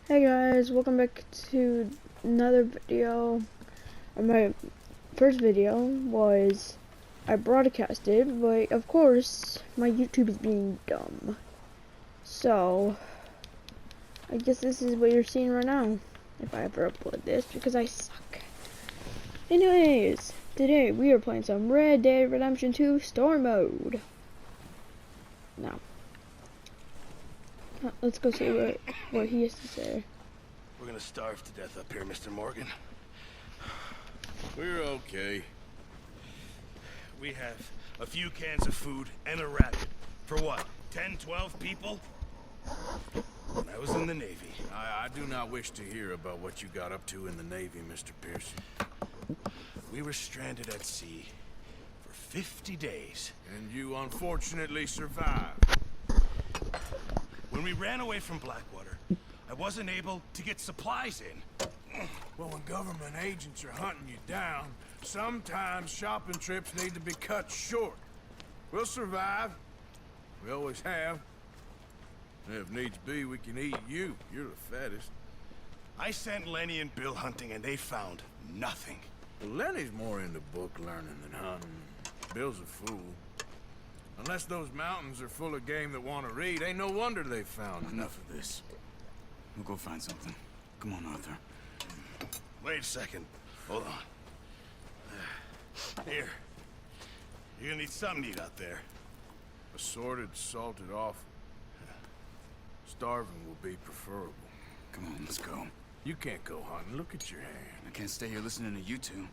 Hey guys, welcome back to another video. My first video was I broadcasted, but of course my YouTube is being dumb. So I guess this is what you're seeing right now, if I ever upload this, because I suck. Anyways, today we are playing some Red Dead Redemption 2 Story Mode. Now, let's go see what he has to say. We're gonna starve to death up here, Mr. Morgan. We're okay. We have a few cans of food and a rabbit. For what, 10, 12 people? When I was in the Navy. I do not wish to hear about what you got up to in the Navy, Mr. Pearson. We were stranded at sea for 50 days. And you unfortunately survived. When we ran away from Blackwater, I wasn't able to get supplies in. Well, when government agents are hunting you down, sometimes shopping trips need to be cut short. We'll survive. We always have. And if needs be, we can eat you. You're the fattest. I sent Lenny and Bill hunting, and they found nothing. Well, Lenny's more into book learning than hunting. Bill's a fool. Unless those mountains are full of game that want to read, ain't no wonder they found Enough of this. We'll go find something. Come on, Arthur. Wait a second. Hold on. Here. You're gonna need something to eat out there. assorted, salted offal. Starving will be preferable. Come on, let's go. You can't go hunting. Look at your hand. I can't stay here listening to you two.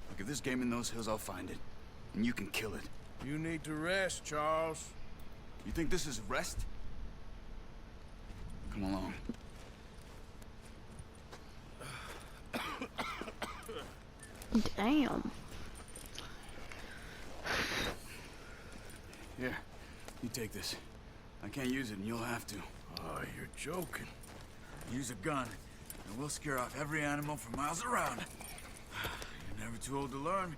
Look, if there's game in those hills, I'll find it. And you can kill it. You need to rest, Charles. You think this is rest? Come along. Damn. Here, you take this. I can't use it, and you'll have to. Oh, you're joking. Use a gun, and we'll scare off every animal for miles around. You're never too old to learn,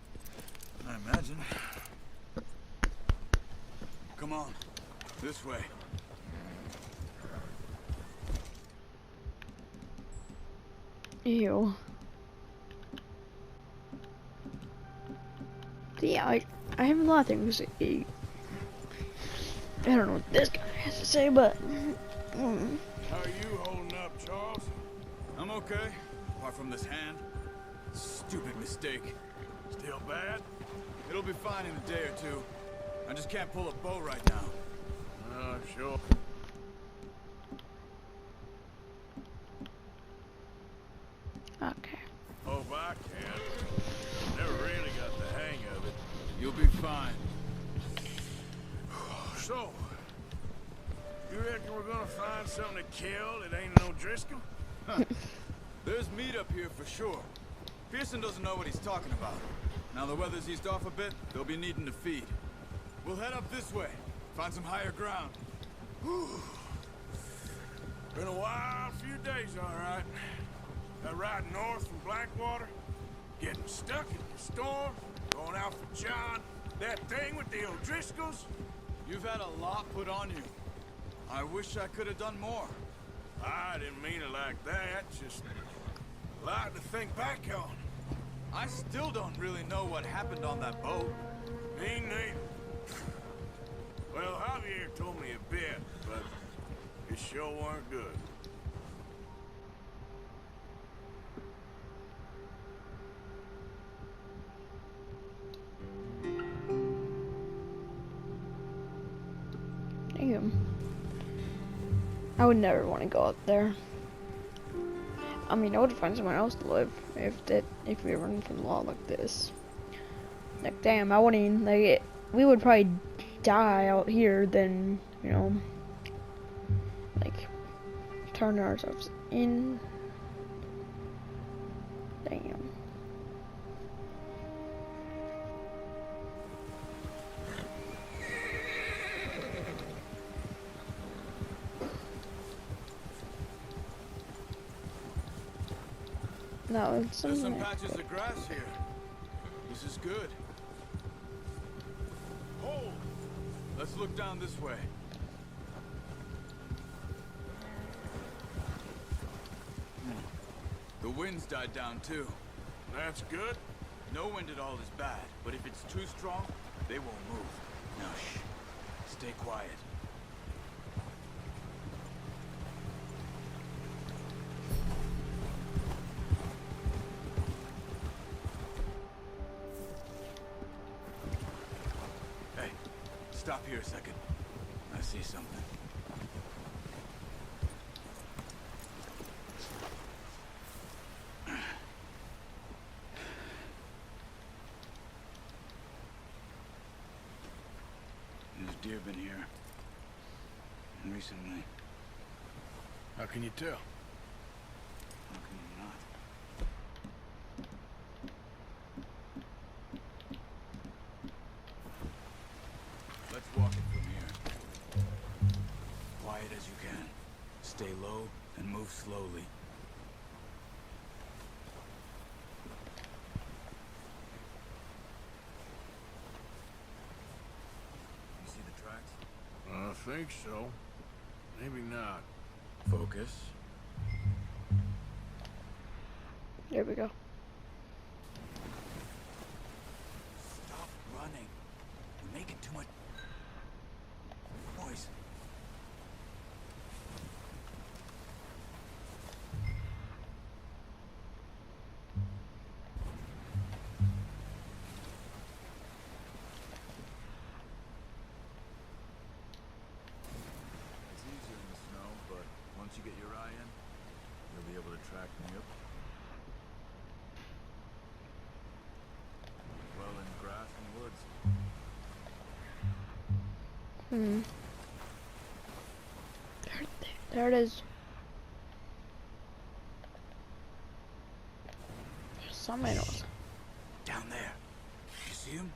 I imagine. Come on, this way. Ew. Yeah, I have a lot of things to eat. I don't know what this guy has to say, but How are you holding up, Charles? I'm okay, apart from this hand. Stupid mistake. Still bad? It'll be fine in a day or two. I just can't pull a bow right now. Oh, sure. okay. Hope I can. Never really got the hang of it. You'll be fine. So, you reckon we're gonna find something to kill that ain't no Driscoll? There's meat up here for sure. Pearson doesn't know what he's talking about. Now the weather's eased off a bit, they'll be needing to feed. We'll head up this way, find some higher ground. Been a wild few days, all right. That ride north from Blackwater, getting stuck in the storm, going out for John, that thing with the O'Driscolls. You've had a lot put on you. I wish I could have done more. I didn't mean it like that, just a lot to think back on. I still don't really know what happened on that boat. Me neither. Well, Javier told me a bit, but it sure weren't good. Damn. I would never want to go up there. I mean, I would find somewhere else to live if we were running from the law like this. Like, damn, I wouldn't even, like, we would probably die out here than, you know, like, turn ourselves in. Damn. No, it's There's some something. patches of grass here. This is good. Oh! Let's look down this way. The wind's died down too. That's good. No wind at all is bad, but if it's too strong, they won't move. Now shh. Stay quiet. Hey, stop here a second. I see something. There's deer been here recently. How can you tell? How can you not? Let's walk it from here. Quiet as you can. Stay low and move slowly. You see the tracks? I think so. Maybe not. Focus. There we go. Stop running. You're making too much noise. It's easier in the snow, but once you get your eye in, you'll be able to track me up. Well, in grass and woods. There it is. There's some animals. Down there. You see him?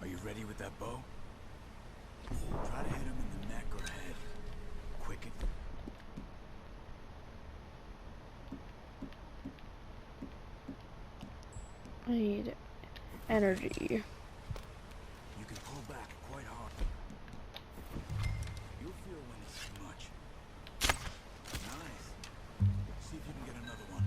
Are you ready with that bow? Try to hit him in the neck or head. Quicken. I need energy. You can pull back quite hard. You'll feel when it's too much. Nice. See if you can get another one.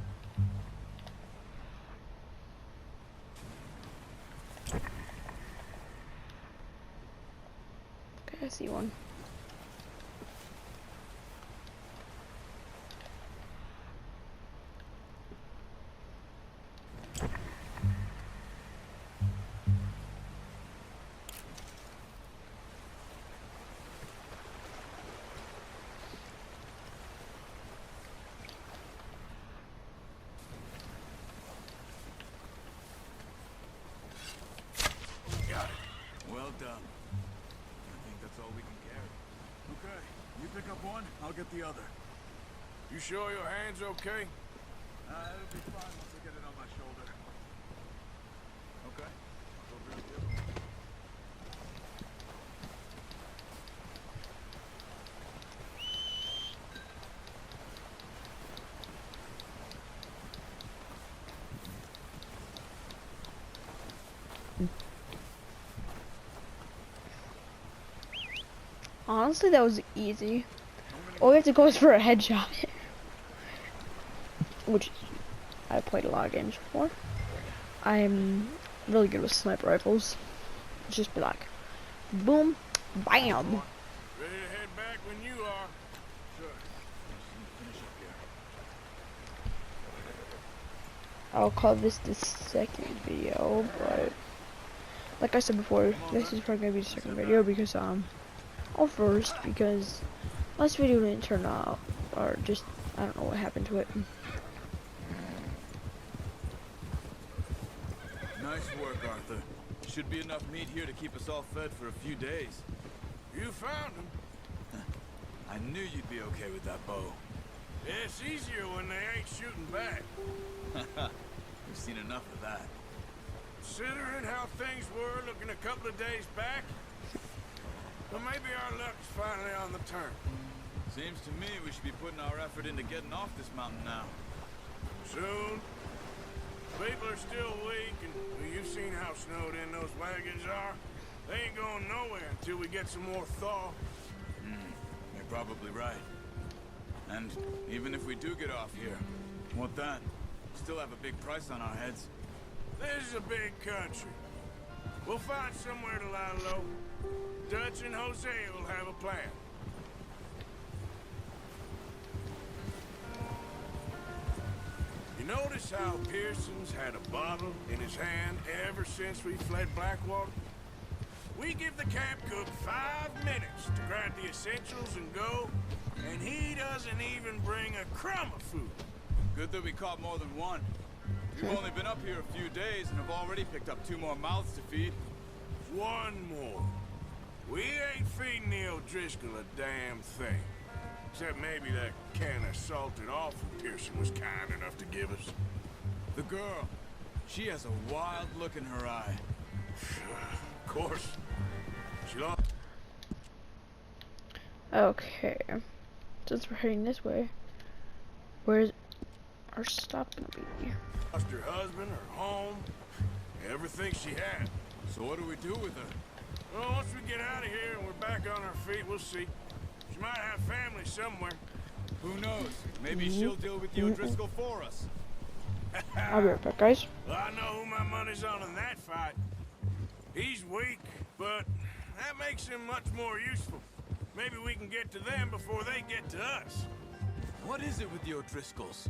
Okay, I see one. Got it. Well done. I think that's all we can carry. Okay, you pick up one, I'll get the other. You sure your hand's okay? It'll be fine once I get it on my shoulder. Okay, I'll go grab the other one. Honestly, that was easy. All we have to go is for a headshot. Which I've played a lot of games before. I'm really good with sniper rifles. It's just be like, boom, bam. Ready to head back when you are. Sure. Finish up here. I'll call this the second video, but like I said before, this is probably gonna be the second video because or first because last video didn't turn out, or just I don't know what happened to it. Nice work, Arthur. Should be enough meat here to keep us all fed for a few days. You found him. I knew you'd be okay with that bow. It's easier when they ain't shooting back. We've seen enough of that. Considering how things were looking a couple of days back, well, maybe our luck's finally on the turn. Seems to me we should be putting our effort into getting off this mountain now. Soon. People are still weak, and well, you've seen how snowed in those wagons are. They ain't going nowhere until we get some more thaw. You're probably right. And even if we do get off here, What then? Still have a big price on our heads. This is a big country. We'll find somewhere to lie low. Dutch and Hosea will have a plan. You notice how Pearson's had a bottle in his hand ever since we fled Blackwater? We give the camp cook 5 minutes to grab the essentials and go, and he doesn't even bring a crumb of food. Good that we caught more than one. We've only been up here a few days and have already picked up 2 more mouths to feed. One more. We ain't feeding the O'Driscoll a damn thing. Except maybe that can of salted offal Pearson was kind enough to give us. The girl. She has a wild look in her eye. Of course. She lost. Okay. Since we're heading this way, where's our stop gonna be? Lost her husband, her home, everything she had. So what do we do with her? Well, once we get out of here and we're back on our feet, we'll see. She might have family somewhere. Who knows? Maybe she'll deal with the O'Driscoll for us. I'll be right back, guys. Well, I know who my money's on in that fight. He's weak, but that makes him much more useful. Maybe we can get to them before they get to us. What is it with the O'Driscolls?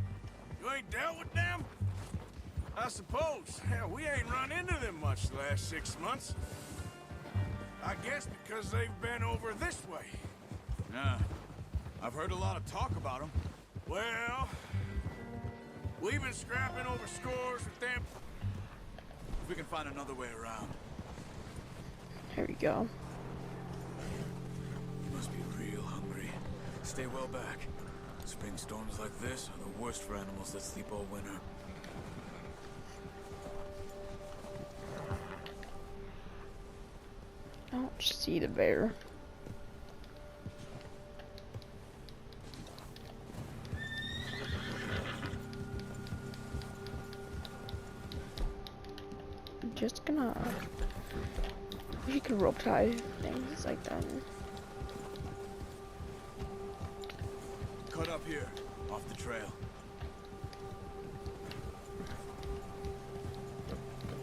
You ain't dealt with them? I suppose. Hell, we ain't run into them much the last 6 months. I guess because they've been over this way. Yeah. I've heard a lot of talk about them. Well, we've been scrapping over scores with them. If we can find another way around. Here we go. You must be real hungry. Stay well back. Spring storms like this are the worst for animals that sleep all winter. I don't see the bear. I'm just gonna. You could rope tie things like that. Cut up here, off the trail.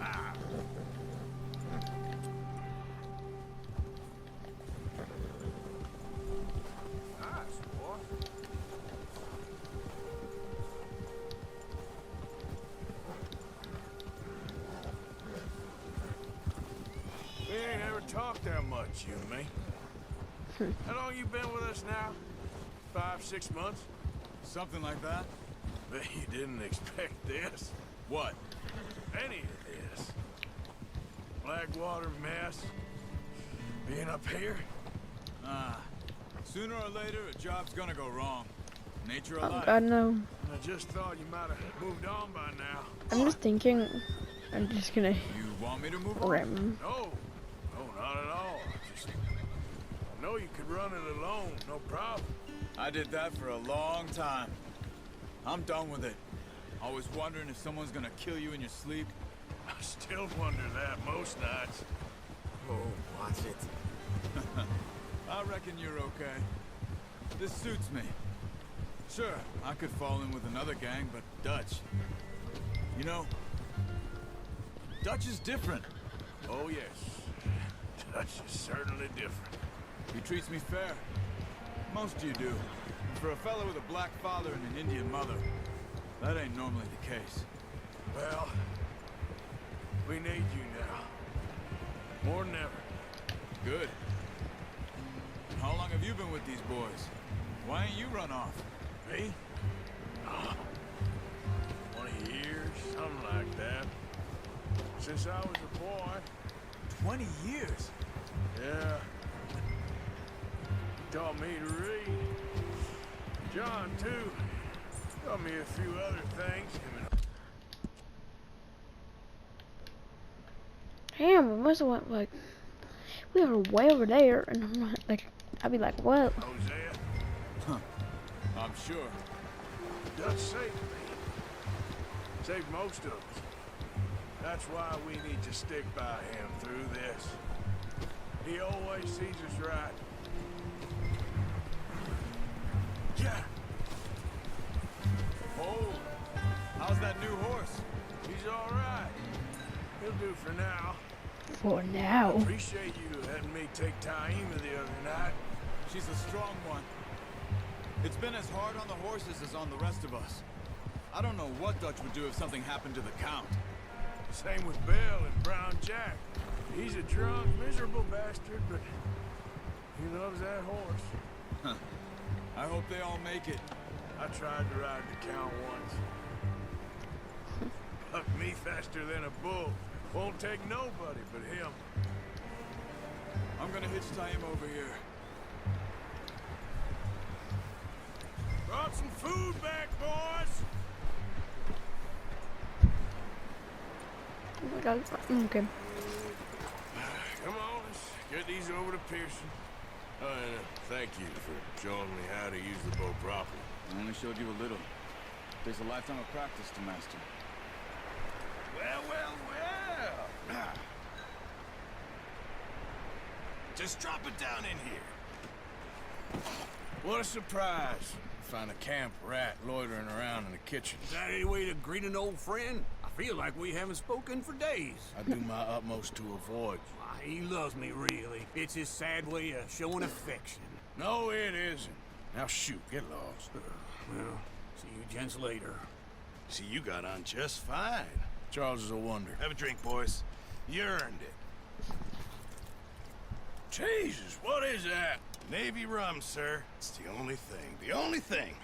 Ah. Nice, boy. We ain't ever talked that much, you and me. How long you been with us now? 5, 6 months? Something like that? Bet you didn't expect this. What? Any of this. Blackwater mess. Being up here? Ah. Sooner or later, a job's gonna go wrong. Nature of Oh life. God, no. I just thought you might have moved on by now. I'm just thinking. I'm just gonna You want me to move on? ram. No, not at all. I know you could run it alone, no problem. I did that for a long time. I'm done with it. Always wondering if someone's gonna kill you in your sleep. I still wonder that most nights. Oh, watch it. I reckon you're okay. This suits me. Sure, I could fall in with another gang, but Dutch. You know, Dutch is different. Oh, yes. Dutch is certainly different. He treats me fair. Most of you do. And for a fellow with a black father and an Indian mother, that ain't normally the case. Well, we need you now. More than ever. Good. How long have you been with these boys? Why ain't you run off? Me? Oh, 20 years, something like that. Since I was a boy. 20 years? Yeah. He taught me to read. John, too. Taught me a few other things. Damn, we must have went like. We were way over there, and I'm not, like, I'd be like, what? Hosea, Huh. I'm sure. Dutch saved me. Saved most of us. That's why we need to stick by him through this. He always sees us right. Yeah. Oh, He's all right. He'll do for now. For now. Appreciate you letting me take Taima the other night. She's a strong one. It's been as hard on the horses as on the rest of us. I don't know what Dutch would do if something happened to the Count. Same with Bill and Brown Jack. He's a drunk, miserable bastard, but he loves that horse. Huh. I hope they all make it. I tried to ride the Count once. Bucked me faster than a bull. Won't take nobody but him. I'm gonna hitch tie him over here. Brought some food back, boys. Oh my god. Okay. Come on, let's get these over to Pearson. Oh, and thank you for showing me how to use the bow properly. I only showed you a little. Takes a lifetime of practice to master. Well, well, well. Just drop it down in here. What a surprise. Find a camp rat loitering around in the kitchen. Is that any way to greet an old friend? I feel like we haven't spoken for days. I do my utmost to avoid you. Why, he loves me, really. It's his sad way of showing affection. No, it isn't. Now shoot, get lost. Well, see you gents later. See, you got on just fine. Charles is a wonder. Have a drink, boys. You earned it. Jesus, what is that? Navy rum, sir. It's the only thing. The only thing.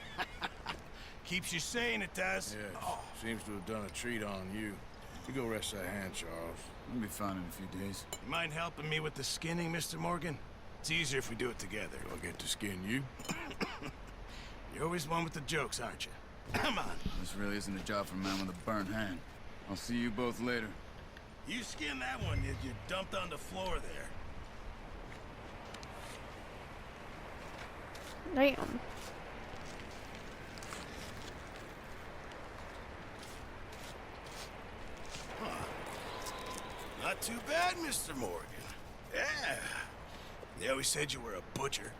Keeps you sane, it does. Yes, seems to have done a treat on you. You go rest that hand, Charles. I'll be fine in a few days. You mind helping me with the skinning, Mr. Morgan? It's easier if we do it together. Do I get to skin you? You're always one with the jokes, aren't you? Come on. This really isn't a job for a man with a burnt hand. I'll see you both later. You skinned that one you dumped on the floor there. Damn. Not too bad, Mr. Morgan. Yeah. They always said you were a butcher.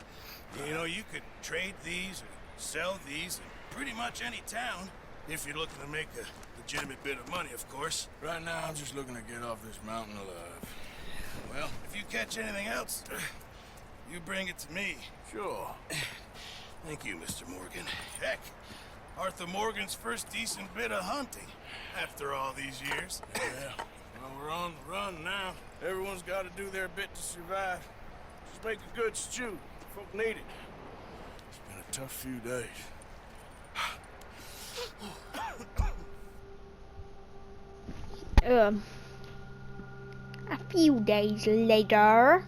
You know, you could trade these or sell these in pretty much any town. If you're looking to make a legitimate bit of money, of course. Right now, I'm just looking to get off this mountain alive. Well, if you catch anything else, you bring it to me. Sure. Thank you, Mr. Morgan. Heck, Arthur Morgan's first decent bit of hunting after all these years. Yeah. Well, we're on the run now. Everyone's got to do their bit to survive. Just make a good stew. Folk need it. It's been a tough few days. A few days later.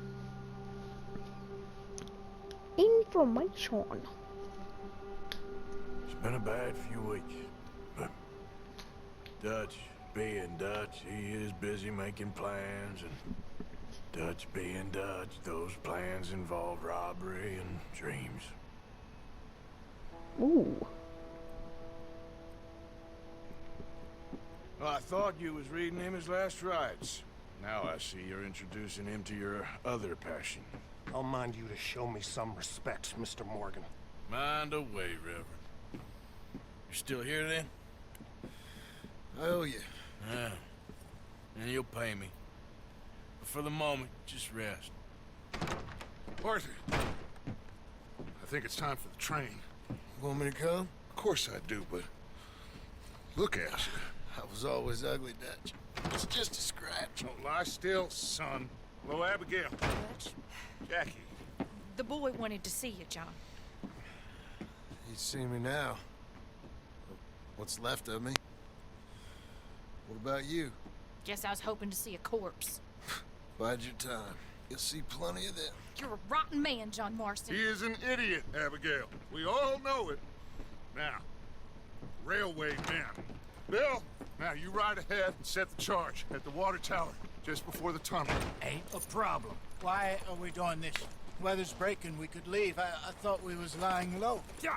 Information. It's been a bad few weeks. But Dutch being Dutch, he is busy making plans, and Dutch being Dutch, those plans involve robbery and dreams. Ooh. Well, I thought you was reading him his last rites. Now I see you're introducing him to your other passion. I'll mind you to show me some respect, Mr. Morgan. Mind away, Reverend. You're still here, then? I owe you. Yeah. And you'll pay me. But for the moment, just rest. Arthur, I think it's time for the train. Want me to come? Of course I do, but look at you. I was always ugly, Dutch. It's just a scratch. Don't lie still, son. Hello, Abigail. Jackie. The boy wanted to see you, John. He'd see me now. What's left of me? What about you? Guess I was hoping to see a corpse. Bide your time. You'll see plenty of them. You're a rotten man, John Marston. He is an idiot, Abigail. We all know it. Now, railway man. Bill, now you ride ahead and set the charge at the water tower just before the tunnel. Ain't a problem. Why are we doing this? Weather's breaking, we could leave. I thought we was lying low. Yeah,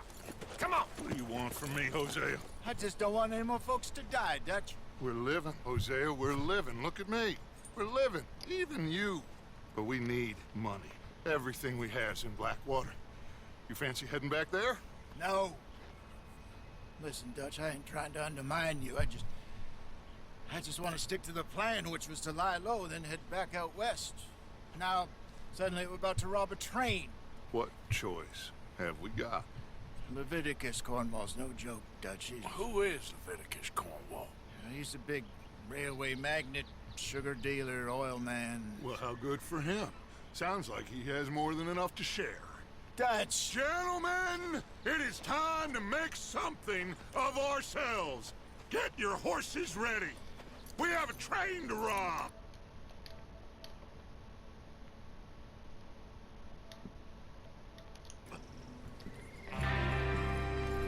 come on. What do you want from me, Hosea? I just don't want any more folks to die, Dutch. We're living, Hosea, we're living. Look at me. We're living, even you. But we need money. Everything we have's in Blackwater. You fancy heading back there? No. Listen, Dutch, I ain't trying to undermine you. I just want to stick to the plan, which was to lie low, then head back out west. Now, suddenly we're about to rob a train. What choice have we got? Leviticus Cornwall's no joke, Dutch. Who is Leviticus Cornwall? He's a big railway magnate, sugar dealer, oil man. Well, how good for him. Sounds like he has more than enough to share. Dutch! Gentlemen, it is time to make something of ourselves. Get your horses ready. We have a train to rob.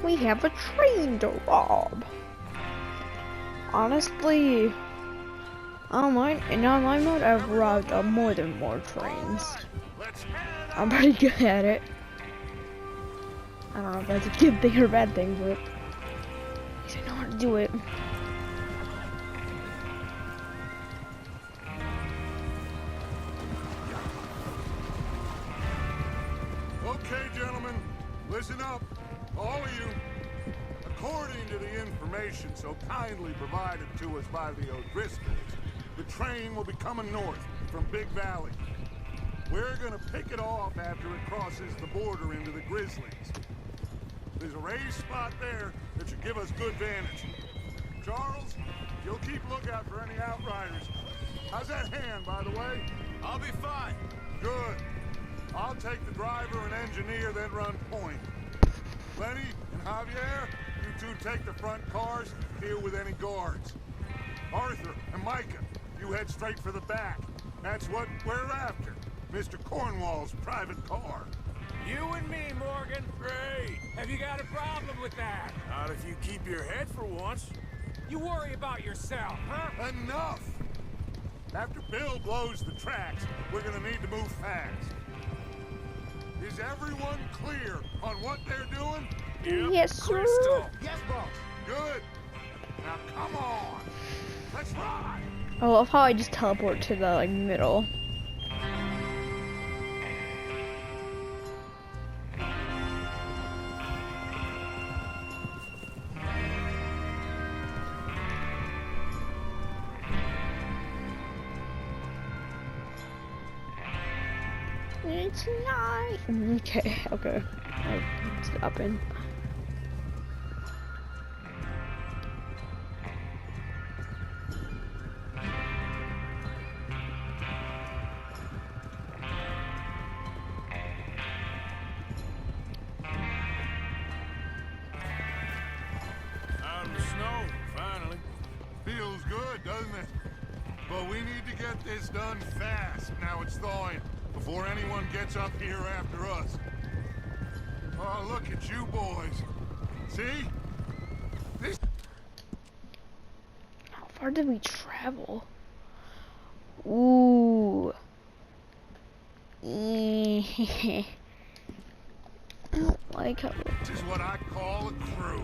We have a train to rob. Honestly, in online mode, I've robbed more than more trains. I'm pretty good at it. I don't know if that's a good thing or a bad thing, but at least I know how to do it. Okay, gentlemen, listen up, all of you. According to the information so kindly provided to us by the O'Driscolls, the train will be coming north from Big Valley. We're gonna pick it off after it crosses the border into the Grizzlies. There's a raised spot there that should give us good vantage. Charles, you'll keep lookout for any outriders. How's that hand, by the way? I'll be fine. Good. I'll take the driver and engineer, then run point. Lenny and Javier, you two take the front cars, deal with any guards. Arthur and Micah, you head straight for the back. That's what we're after. Mr. Cornwall's private car. You and me, Morgan. Great. Have you got a problem with that? Not if you keep your head for once. You worry about yourself, huh? Enough! After Bill blows the tracks, we're gonna need to move fast. Is everyone clear on what they're doing? Yes, sir. Crystal. Yes, boss. Good. Now come on. Let's ride. I love how I just teleport to the middle. It's nice. Okay. I'm stopping. Out in the snow, finally. Feels good, doesn't it? But we need to get this done fast. Now it's thawing, before anyone gets up here after us. Oh, look at you boys. See? This... How far did we travel? Ooh. I don't like how... This is what I call a crew.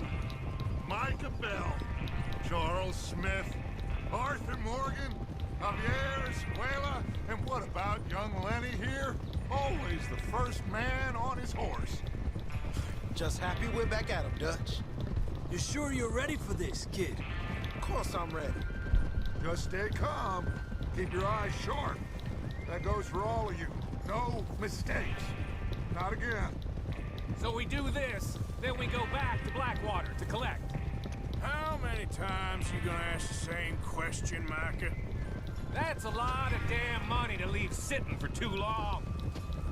Micah Bell, Charles Smith, Arthur Morgan, Javier Escuela, and what about young Lenny here? Always the first man on his horse. Just happy we're back at him, Dutch. You sure you're ready for this, kid? Of course I'm ready. Just stay calm. Keep your eyes sharp. That goes for all of you. No mistakes. Not again. So we do this, then we go back to Blackwater to collect. How many times you gonna ask the same question, Micah? That's a lot of damn money to leave sitting for too long.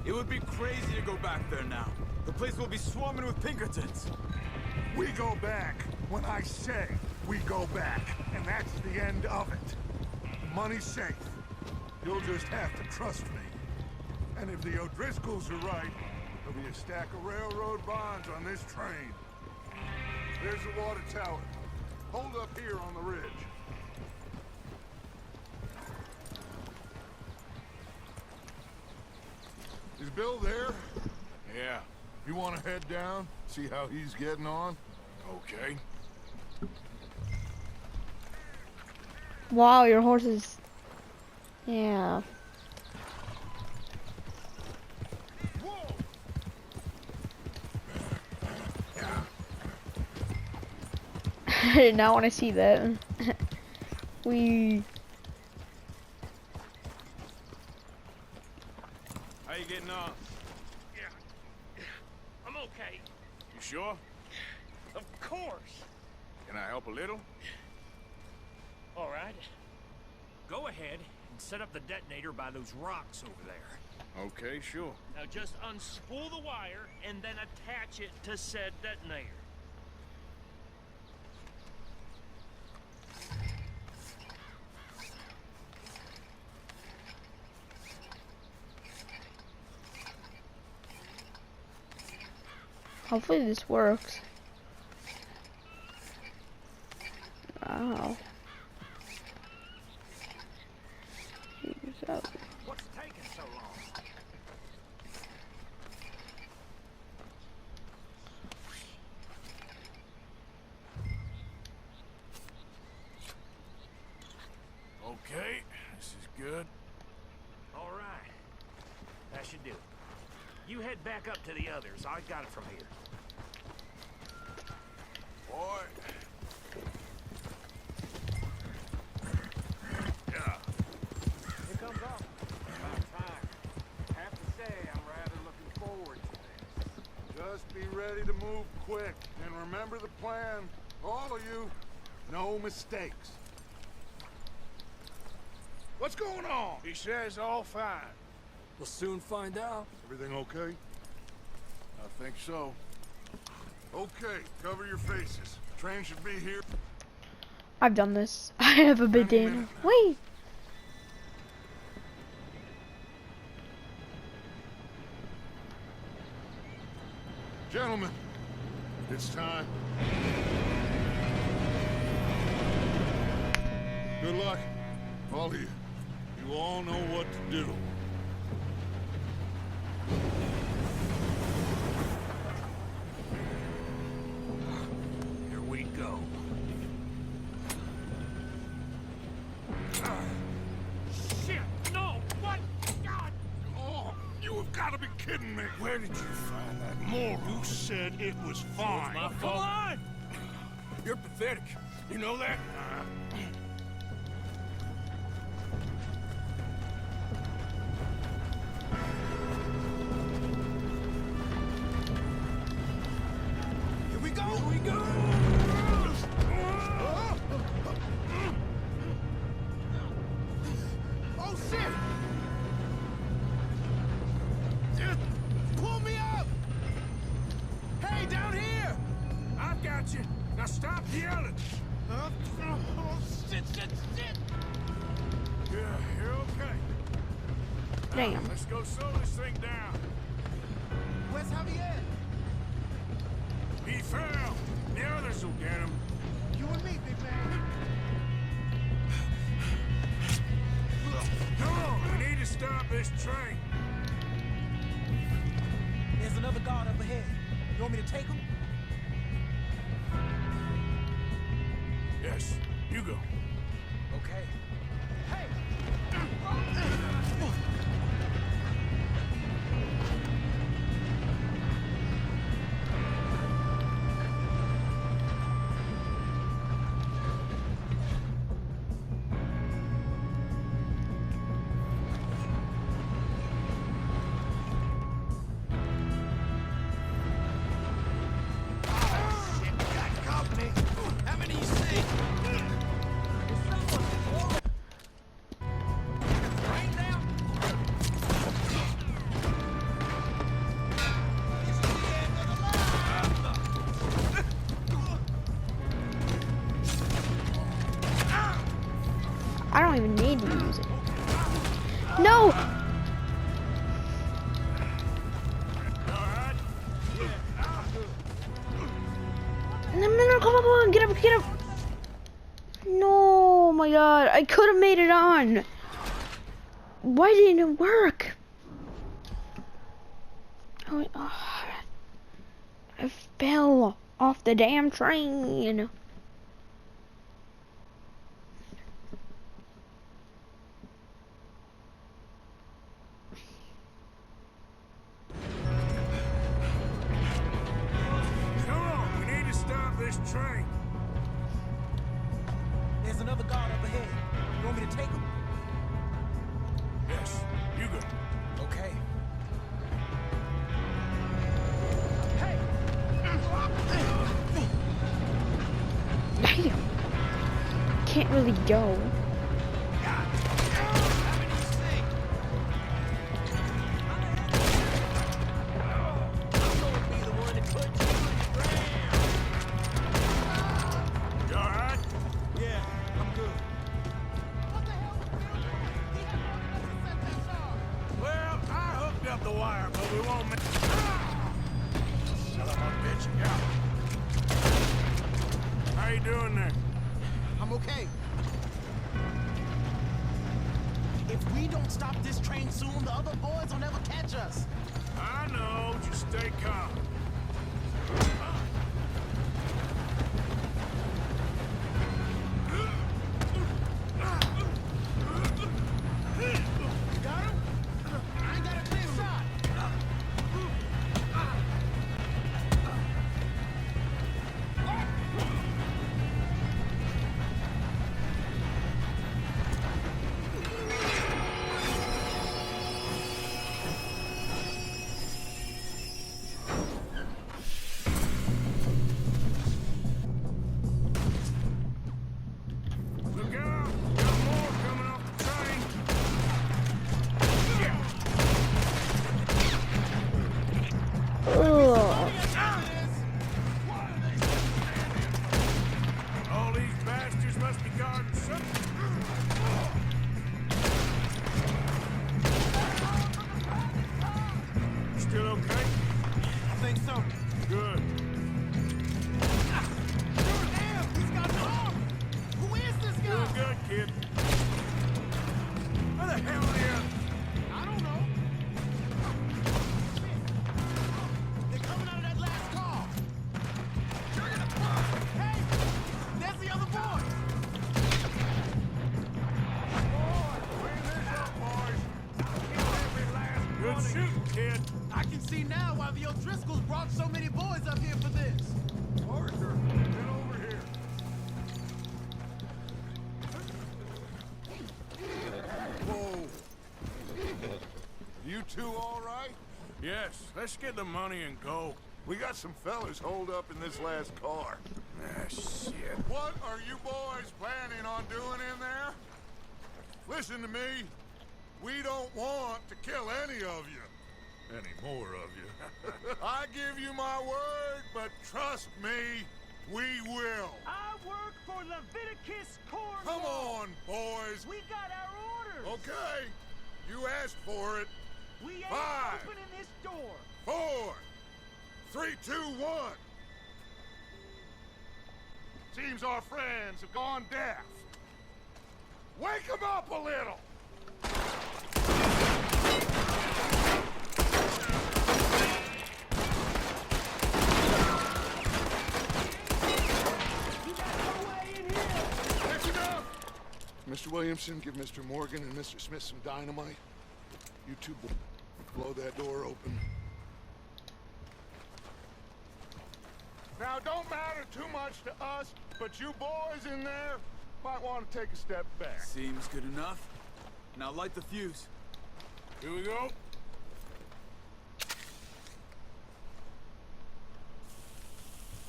It would be crazy to go back there now. The place will be swarming with Pinkertons. We go back when I say we go back, and that's the end of it. Money's safe. You'll just have to trust me. And if the O'Driscolls are right, there'll be a stack of railroad bonds on this train. There's the water tower. Hold up here on the ridge. Is Bill there? Yeah, You want to head down, see how he's getting on? okay. Wow, your horse is... Yeah. I did not want to see that. We. How you getting on? Yeah. I'm okay. You sure? Of course. Can I help a little? All right. Go ahead and set up the detonator by those rocks over there. Okay, sure. Now just unspool the wire and then attach it to said detonator. Hopefully this works. Wow. What's taking so long? Okay, this is good. All right. That should do it. You head back up to the others. I got it from here. Boy. Yeah. Here comes up. About time. Have to say, I'm rather looking forward to this. Just be ready to move quick. And remember the plan. All of you, no mistakes. What's going on? He says all fine. We'll soon find out. Everything okay? I think so. Okay, cover your faces. Train should be here. I've done this. I have a bandana. Wait. Gentlemen, it's time. Good luck, all of you. You all know what to do. Here we go. Shit! No! What? God! Oh, you have got to be kidding me. Where did you find that moron? You said it was fine. My fault. Come on! You're pathetic. You know that? Here we go! Here we go! Oh, shit! Just pull me up! Hey, down here! I've got you. Now stop yelling. Oh, shit, shit, shit! Yeah, you're okay. Damn. Let's go slow this thing down. Where's Javier? He fell. The others will get him. You and me, big man. Come on, we need to stop this train. There's another guard up ahead. You want me to take him? Yes, you go. Okay. Hey! I don't even need to use it. No! No, come on, get up, get up! No, my God, I could have made it on. Why didn't it work? Oh, I fell off the damn train. Come on, we need to stop this train. There's another guard up ahead. to take him? Yes, you go. Okay. Damn. Can't really go. You all right? Yeah, I'm good. Well, I hooked up the wire, but we won't make... Son of a bitch, yeah. How you doing there? I'm okay. If we don't stop this train soon, the other boys will never catch us. I know, just stay calm. You got him? I ain't got a clear shot. Look out! Got more coming off the train! Ugh. All these bastards must be guarding something. Still okay? I think so. Good. Damn, he's got an arm. Who is this Doing guy? good, kid. Where the hell are you? I don't know. They're coming out of that last car. Hey, there's the other boy. Good shooting, kid. I can see now why the O'Driscolls brought so many boys up here for this. Arthur, get over here. Whoa. You two all right? Yes, let's get the money and go. We got some fellas holed up in this last car. Ah, shit. What are you boys planning on doing in there? Listen to me. We don't want to kill any of you. Any more of you. I give you my word, but trust me, we will. I work for Leviticus Corn. Come on, boys. We got our orders. Okay. You asked for it. We ain't 5, opening this door. 4, 3, 2, 1. Seems our friends have gone deaf. Wake them up a little. That's enough. Mr. Williamson, give Mr. Morgan and Mr. Smith some dynamite. You two blow that door open. Now, don't matter too much to us, but you boys in there might want to take a step back. Seems good enough. Now light the fuse. Here we go.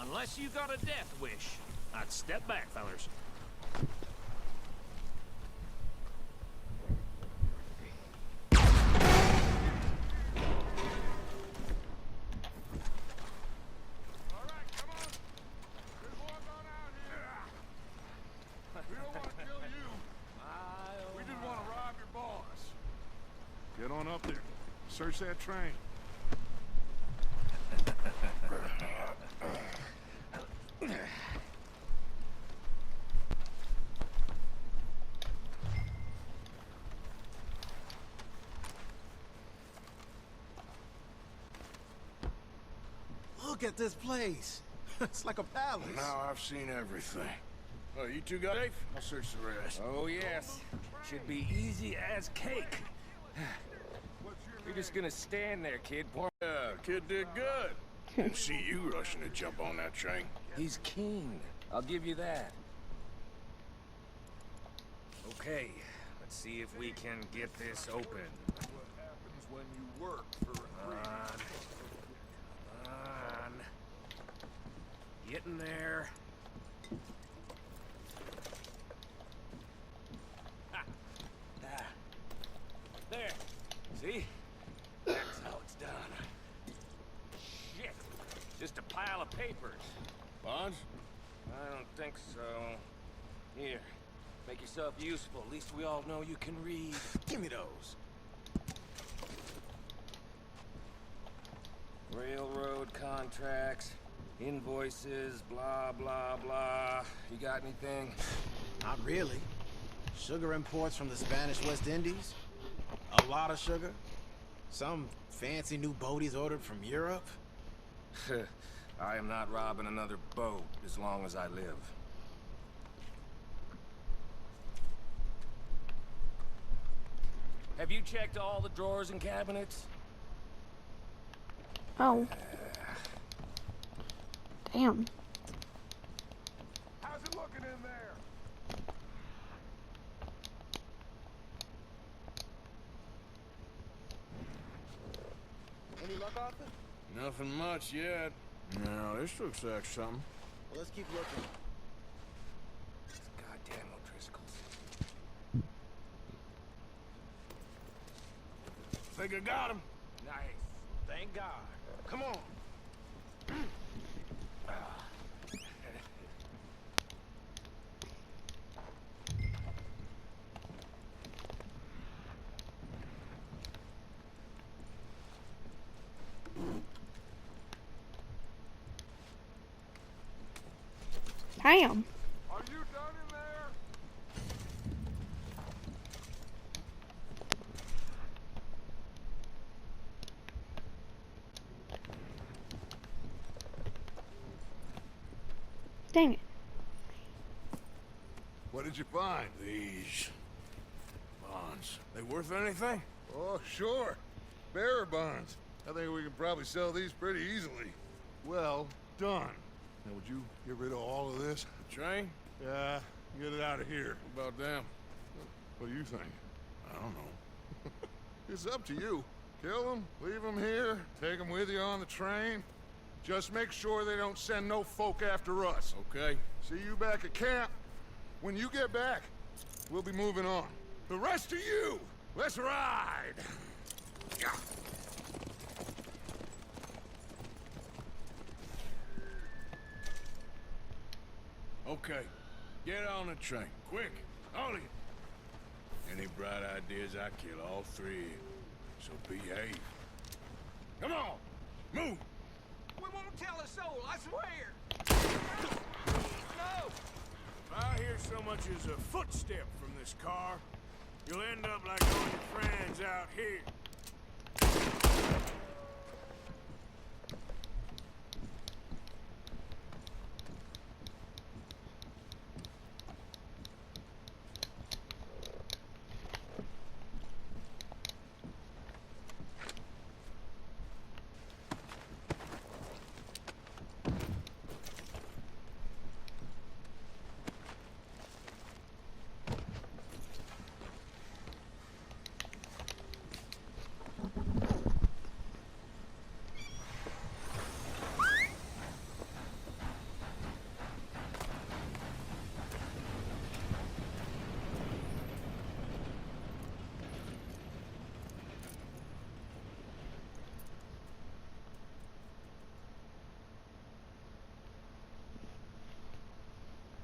Unless you got a death wish, I'd step back, fellers. All right, come on. Let's walk on out here. We don't want to kill you. We just want to rob your boss. Get on up there. Search that train. Look at this place. It's like a palace. Now I've seen everything. Oh, you two got safe? I'll search the rest. Oh, yes. Should be easy as cake. You're just gonna stand there, kid. Yeah, kid did good. Didn't see you rushing to jump on that train. He's keen. I'll give you that. Okay, Let's see if we can get this open. What happens when you work for a Come on. Get in there. Ha. Ah. There. See? That's how it's done. Shit. Just a pile of papers. bonds? I don't think so. Here. Make yourself useful. At least we all know you can read. Give me those. Railroad contracts, invoices, blah, blah, blah. You got anything? Not really. Sugar imports from the Spanish West Indies. A lot of sugar. Some fancy new boat he's ordered from Europe. I am not robbing another boat as long as I live. Have you checked all the drawers and cabinets? Oh. Damn. How's it looking in there? Any luck off it? Nothing much yet. No, this looks like something. Well, let's keep looking. Goddamn O'Driscolls. Think I got him. Nice. Thank God. Come on. Damn. Are you done in there? Dang it. What did you find? These bonds. They worth anything? Oh, sure. Bearer bonds. I think we can probably sell these pretty easily. Well done. Now, would you get rid of all of this? Train? Yeah, get it out of here. What about them? What do you think? I don't know. It's up to you. Kill them, leave them here, take them with you on the train. Just make sure they don't send no folk after us. Okay. See you back at camp. When you get back, we'll be moving on. The rest of you, let's ride! Yeah. Okay. Get on the train. Quick. All of you. Any bright ideas, I kill all three of you. So behave. Come on! Move! We won't tell a soul, I swear! No! If I hear so much as a footstep from this car, you'll end up like all your friends out here.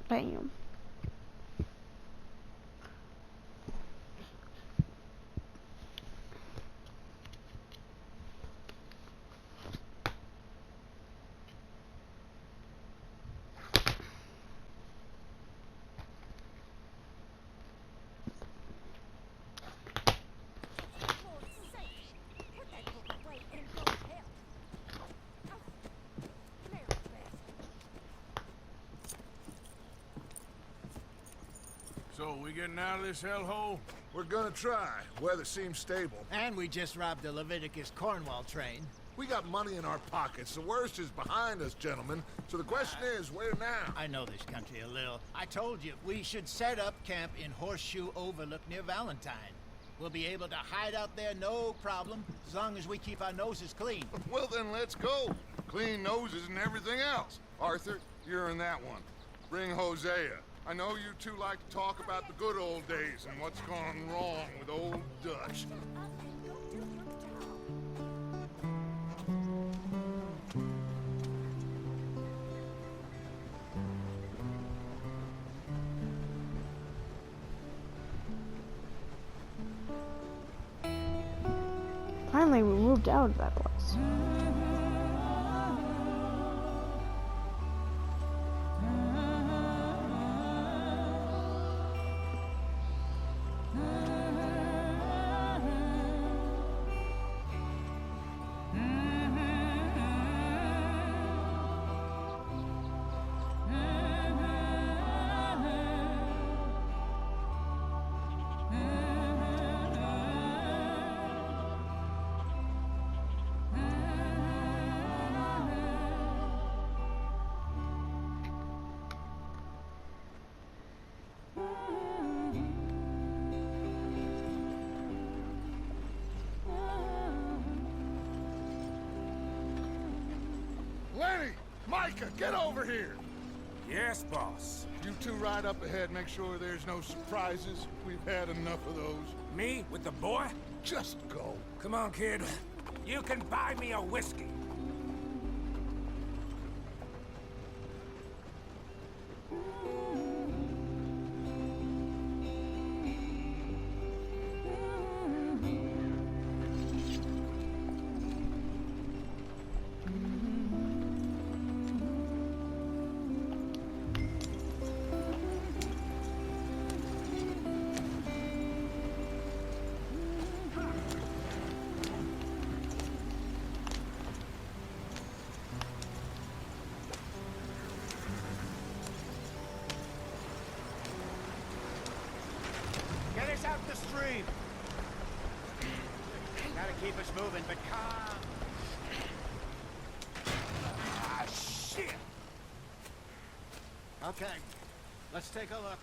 Damn. So, we getting out of this hellhole? We're gonna try. Weather seems stable. And we just robbed the Leviticus Cornwall train. We got money in our pockets. The worst is behind us, gentlemen. So the question is, where now? I know this country a little. I told you, we should set up camp in Horseshoe Overlook near Valentine. We'll be able to hide out there no problem, as long as we keep our noses clean. Well, then let's go. Clean noses and everything else. Arthur, you're in that one. Bring Hosea. I know you two like to talk about the good old days and what's gone wrong with old Dutch. Finally, we moved out of that place. Lenny! Micah, get over here! Yes, boss. You two ride up ahead, make sure there's no surprises. We've had enough of those. Me with the boy? Just go. Come on, kid. You can buy me a whiskey. Get us out the stream. Gotta keep us moving, but calm. Ah, shit! Okay, let's take a look.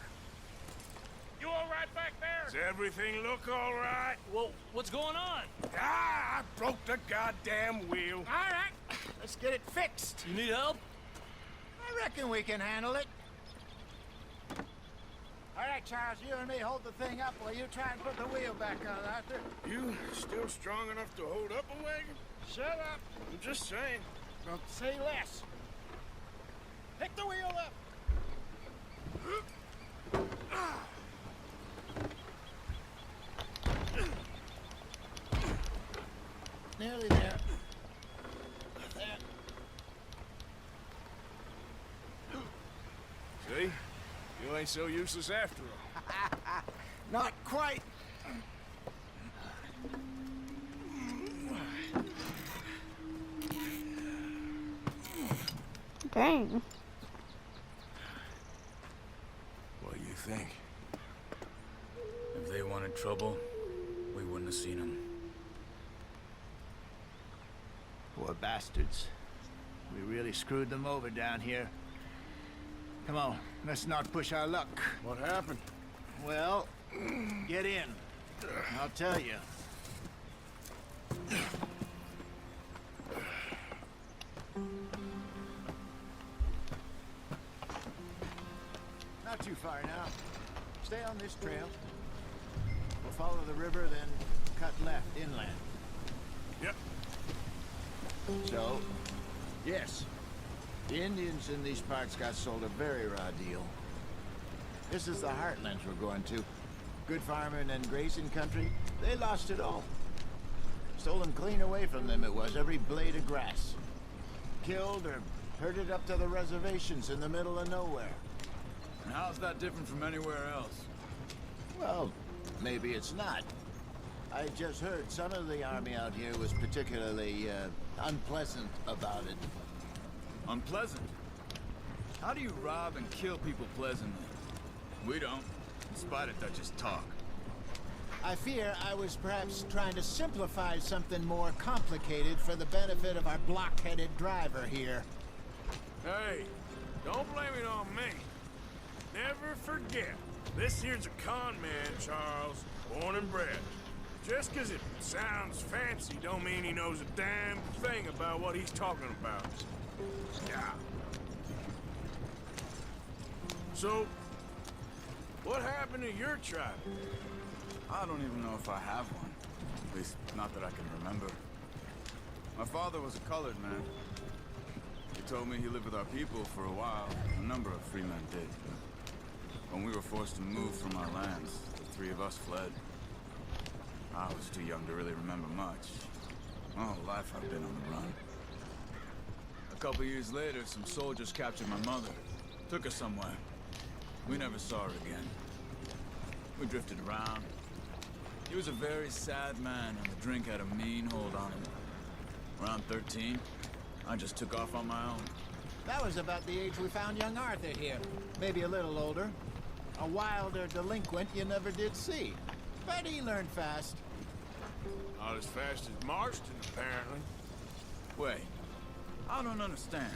You all right back there? Does everything look all right? Well, what's going on? Ah, I broke the goddamn wheel. All right, let's get it fixed. You need help? I reckon we can handle it. All right, Charles, you and me hold the thing up while you try and put the wheel back on, Arthur. You still strong enough to hold up a wagon? Shut up. I'm just saying. Don't say less. Pick the wheel up. Nearly there. There. See? You ain't so useless after all. Not quite. Dang. What do you think? If they wanted trouble, we wouldn't have seen them. Poor bastards. We really screwed them over down here. Come on, let's not push our luck. What happened? Well, get in. I'll tell you. Not too far now. Stay on this trail. We'll follow the river, then cut left inland. Yep. So, yes, the Indians in these parts got sold a very raw deal. This is the heartlands we're going to. Good farming and grazing country, they lost it all. Stolen clean away from them it was, every blade of grass. Killed or herded up to the reservations in the middle of nowhere. And how's that different from anywhere else? Well, maybe it's not. I just heard some of the army out here was particularly, unpleasant about it. Unpleasant? How do you rob and kill people pleasantly? We don't, in spite of Dutch's talk. I fear I was perhaps trying to simplify something more complicated for the benefit of our blockheaded driver here. Hey, don't blame it on me. Never forget, this here's a con man, Charles, born and bred. Just 'cause it sounds fancy don't mean he knows a damn thing about what he's talking about. Yeah. So, what happened to your tribe? I don't even know if I have one. At least, not that I can remember. My father was a colored man. He told me he lived with our people for a while. A number of free men did. When we were forced to move from our lands, the three of us fled. I was too young to really remember much. My whole life I've been on the run. A couple years later, some soldiers captured my mother. Took her somewhere. We never saw her again. We drifted around. He was a very sad man, and the drink had a mean hold on him. Around 13, I just took off on my own. That was about the age we found young Arthur here. Maybe a little older. A wilder delinquent you never did see. But he learned fast. Not as fast as Marston, apparently. Wait, I don't understand.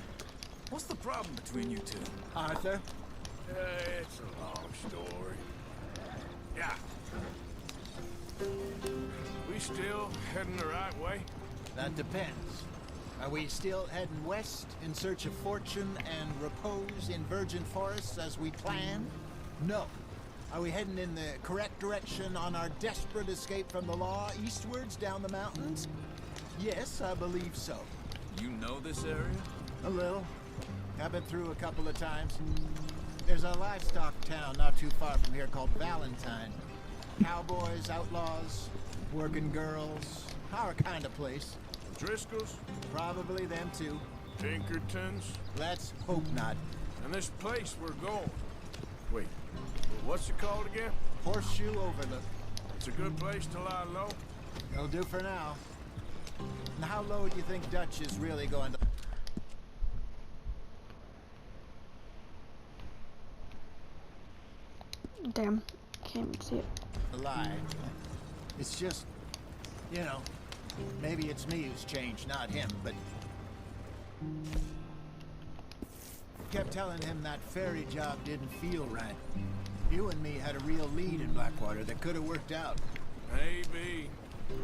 What's the problem between you two? Arthur? It's a long story. Yeah. We still heading the right way? That depends. Are we still heading west in search of fortune and repose in virgin forests as we planned? No. Are we heading in the correct direction on our desperate escape from the law eastwards down the mountains? Yes, I believe so. You know this area? A little. I've been through a couple of times. There's a livestock town not too far from here called Valentine. Cowboys, outlaws, working girls, our kind of place. Driscoll's? Probably them too. Pinkertons? Let's hope not. And this place we're going. Wait, what's it called again? Horseshoe Overlook. It's a good place to lie low? It'll do for now. And how low do you think Dutch is really going to... Damn, can't even see it. Lie. It's just, you know, maybe it's me who's changed, not him, but... Kept telling him that ferry job didn't feel right. You and me had a real lead in Blackwater that could have worked out. Maybe.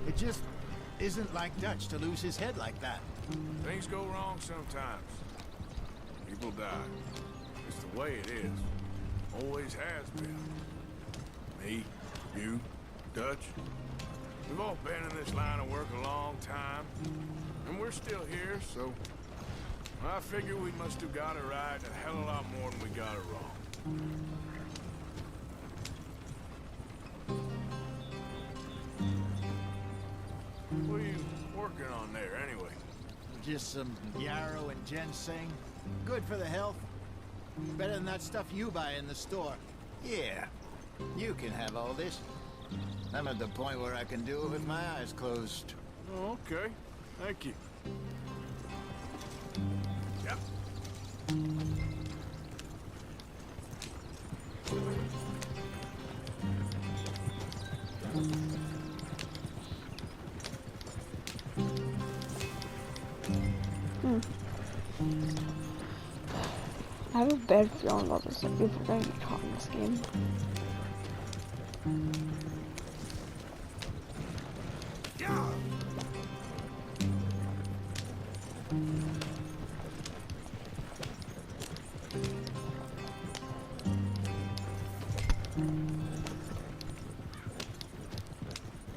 It just isn't like Dutch to lose his head like that. Things go wrong sometimes. People die. It's the way it is. Always has been. Me, you, Dutch. We've all been in this line of work a long time. And we're still here, so... I figure we must have got it right a hell of a lot more than we got it wrong. What are you working on there, anyway? Just some yarrow and ginseng. Good for the health. Better than that stuff you buy in the store. Yeah, you can have all this. I'm at the point where I can do it with my eyes closed. Oh, okay. Thank you. Yeah. I have a bad feeling about this, like, if we're gonna get caught in this game. Yeah.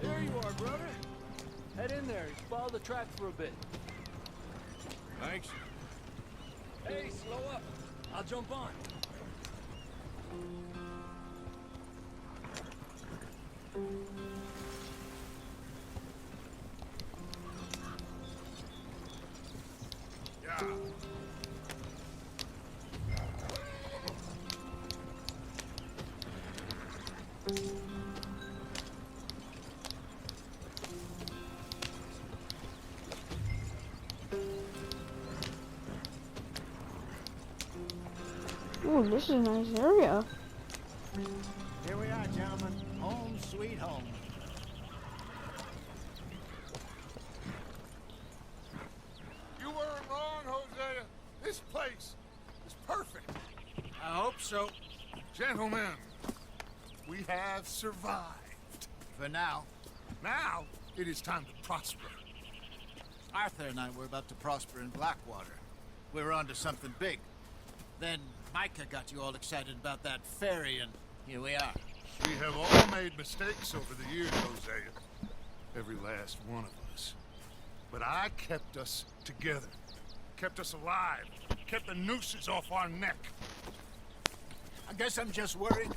There you are, brother. Head in there. Follow the track for a bit. Thanks. Hey, slow up. I'll jump on. Yeah. Ooh, this is a nice area. Here we are, gentlemen. Home sweet home. This place is perfect. I hope so. Gentlemen, we have survived. For now, Now, it is time to prosper. Arthur and I were about to prosper in Blackwater. We were onto something big. Then Micah got you all excited about that ferry, and here we are. We have all made mistakes over the years, Hosea. Every last one of us. But I kept us together. Kept us alive. Kept the nooses off our neck. I guess I'm just worried.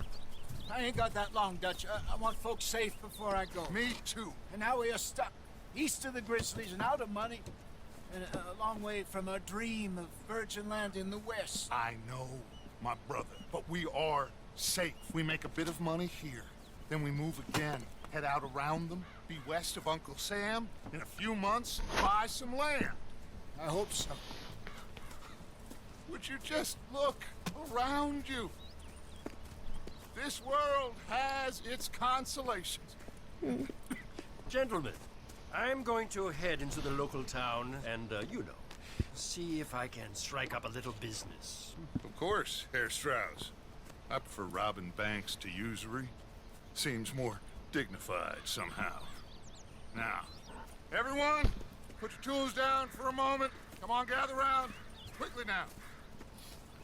I ain't got that long, Dutch. I want folks safe before I go. Me too. And now we are stuck east of the Grizzlies and out of money, and a long way from our dream of virgin land in the west. I know, my brother, but we are safe. We make a bit of money here, then we move again, head out around them, be west of Uncle Sam, in a few months, buy some land. I hope so. Would you just look around you? This world has its consolations. Gentlemen, I'm going to head into the local town and, see if I can strike up a little business. Of course, Herr Strauss. I prefer robbing banks to usury. Seems more dignified somehow. Now, everyone, put your tools down for a moment. Come on, gather round. Quickly now.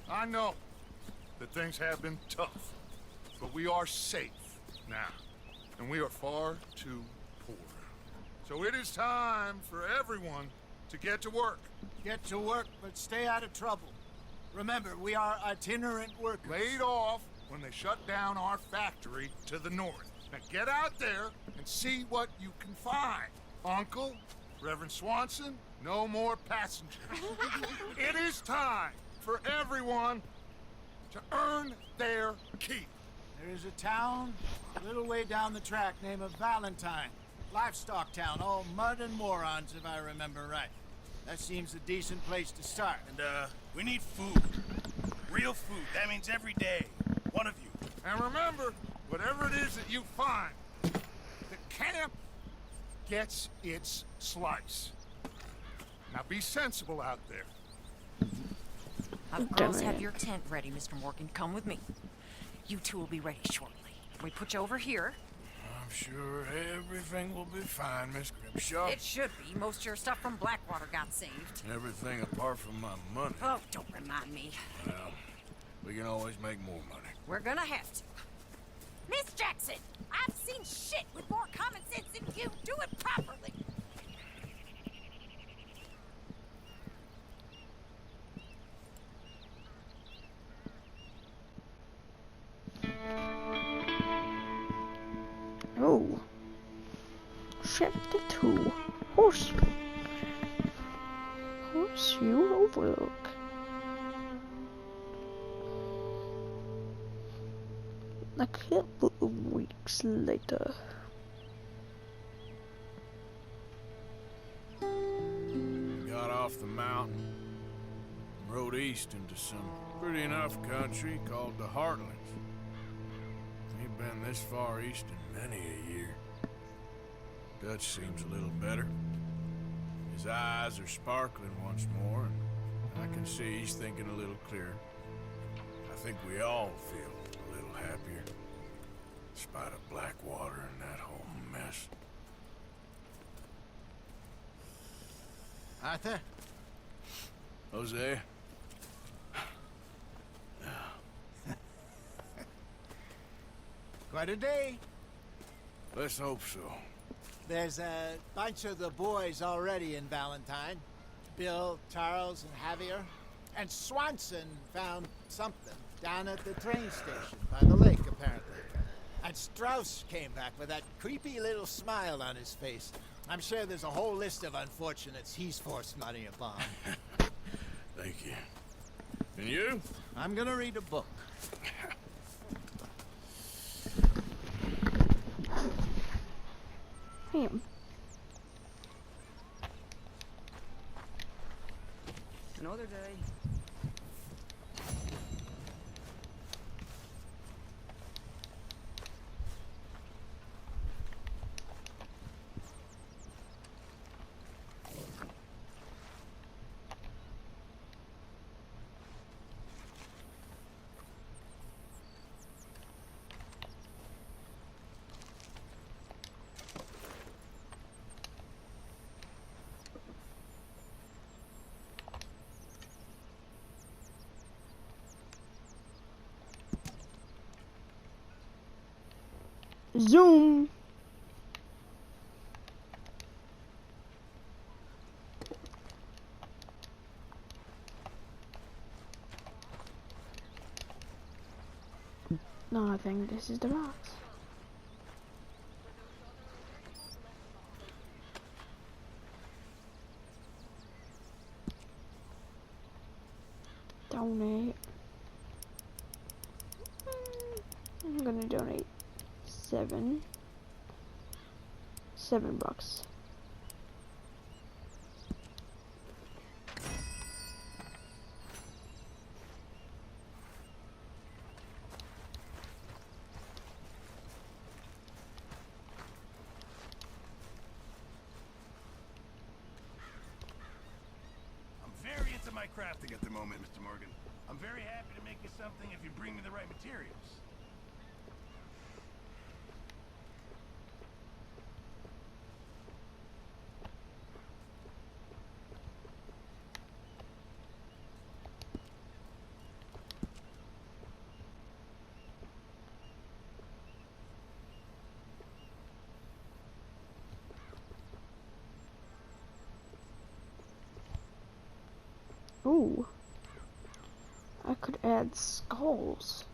I know that things have been tough, but we are safe now, and we are far too poor. So it is time for everyone to get to work. Get to work, but stay out of trouble. Remember, we are itinerant workers. Laid off when they shut down our factory to the north. Now get out there and see what you can find. Uncle, Reverend Swanson, no more passengers. It is time for everyone to earn their keep. There is a town a little way down the track named Valentine. Livestock town, all mud and morons, if I remember right. That seems a decent place to start. And, we need food. Real food. That means every day. One of you. And remember, whatever it is that you find, the camp gets its slice. Now be sensible out there. Girls, have your tent ready, Mr. Morgan. Come with me. You two will be ready shortly. We put you over here. I'm sure everything will be fine, Miss Grimshaw. It should be. Most of your stuff from Blackwater got saved. Everything apart from my money. Oh, don't remind me. Well, we can always make more money. We're gonna have to. Miss Jackson, I've seen shit with more common sense than you. Do it properly. Oh. Chapter 2. Horseshoe Overlook. A couple of weeks later. Got off the mountain, rode east into some pretty enough country called the Heartlands. Ain't been this far east in many a year. Dutch seems a little better. His eyes are sparkling once more, and I can see he's thinking a little clearer. I think we all feel a little happier, in spite of Blackwater and that whole mess. Arthur? Jose? Quite a day. Let's hope so. There's a bunch of the boys already in Valentine. Bill, Charles, and Javier. And Swanson found something down at the train station by the lake, apparently. And Strauss came back with that creepy little smile on his face. I'm sure there's a whole list of unfortunates he's forced money upon. Thank you. And you? I'm gonna read a book. Damn. Another day. Zoom. No, I think this is the box. Donate. I'm gonna donate $7 bucks. My crafting at the moment, Mr. Morgan. I'm very happy to make you something if you bring me the right materials. Ooh, I could add skulls.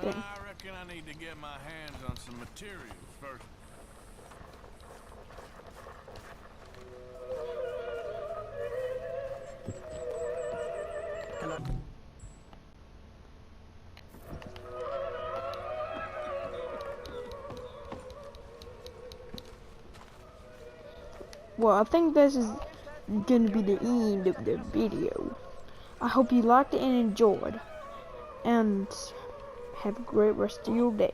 I reckon I need to get my hands on some materials first. Hello. Well, I think this is gonna be the end of the video. I hope you liked it and enjoyed. And have a great rest of your day.